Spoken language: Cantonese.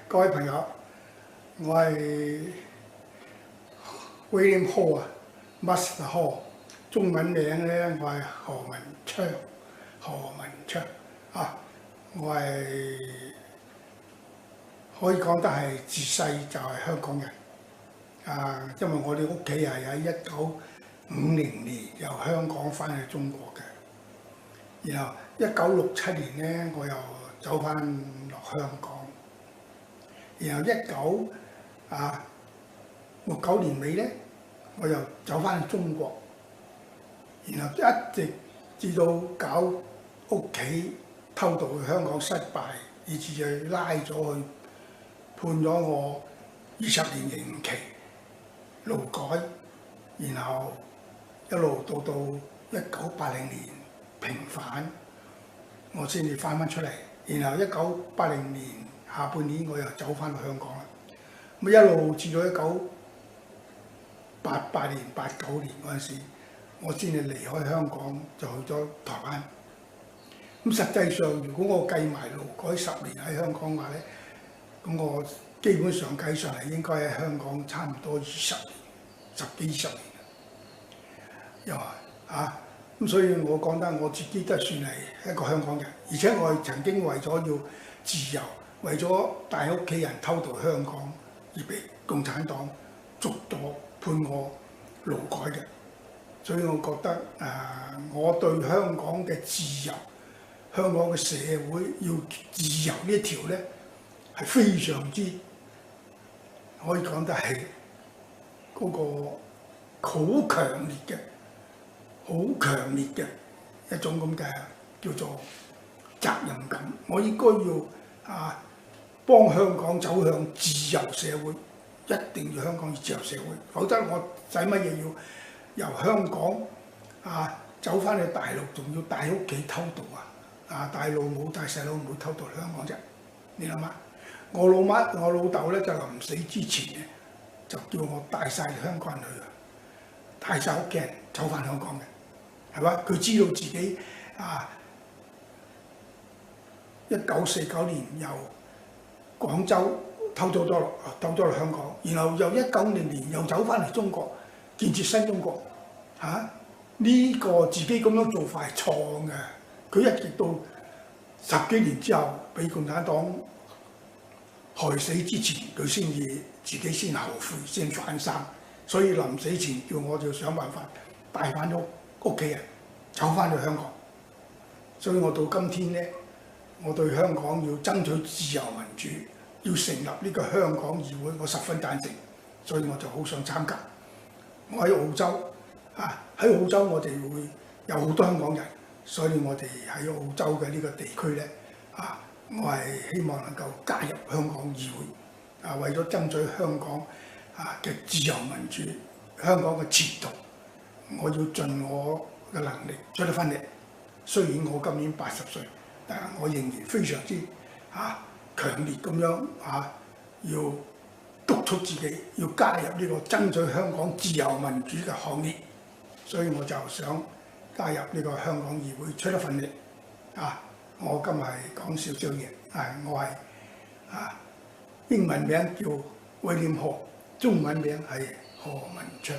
各位朋友，我係 William Hall 啊 ，Master Hall， 中文名咧我係何文昌啊，我係可以講得係自細就係香港人啊，因為我哋屋企係喺1950年由香港翻去中國嘅，然後1967年咧我又走翻落香港。然後1969年尾咧，我又走翻去中國，然後一直至到搞屋企偷渡去香港失敗，以至就拉咗去判咗我20年刑期勞改，然後一路到1980年平反，我先至翻出嚟，然後1980年。下半年我又走翻去香港啦，咁一路至到1988年、89年嗰陣時，我先至離開香港，就去咗台灣。咁實際上，如果我計埋勞改10年喺香港話咧，咁我基本上計上嚟應該喺香港差唔多20年、10幾20年。又咁所以我講得我自己都係算係一個香港人，而且我係曾經為咗要自由。為咗帶屋企人偷渡香港而被共產黨捉咗判我勞改嘅，所以我覺得我對香港嘅自由、香港嘅社會要自由呢一條咧係非常之可以講得係嗰個好強烈嘅、好強烈嘅一種咁嘅叫做責任感，我應該要幫香港走向自由社會，一定要香港自由社會，否則我使乜嘢要由香港走翻去大陸，仲要帶屋企偷渡大老母帶細佬唔會偷渡香港啫，你諗下？我老豆咧就臨死之前咧，就叫我帶晒香港人去，帶晒屋企人走翻香港嘅，係嘛？佢知道自己1949年由廣州偷咗落香港，然後又1950年又走翻嚟中國建設新中國，呢個自己咁樣做法係錯嘅。佢一直到10幾年之後，俾共產黨害死之前，佢自己先後悔，先反生。所以臨死前叫我就想辦法帶翻屋企人走翻去香港。所以我到今天咧，我對香港要爭取自由民主，要成立呢個香港議會，我十分贊成，所以我就好想參加。我喺澳洲喺澳洲我哋會有好多香港人，所以我哋喺澳洲嘅呢個地區咧，我係希望能夠加入香港議會，為咗爭取香港嘅自由民主，香港嘅前途，我要盡我嘅能力出一分力。雖然我今年80歲，但係我仍然非常之強烈咁樣要督促自己要加入呢個爭取香港自由民主嘅行列，所以我就想加入呢個香港議會出一份力。我今日係講少少嘢，我係英文名叫 William Hall， 中文名係何文昌。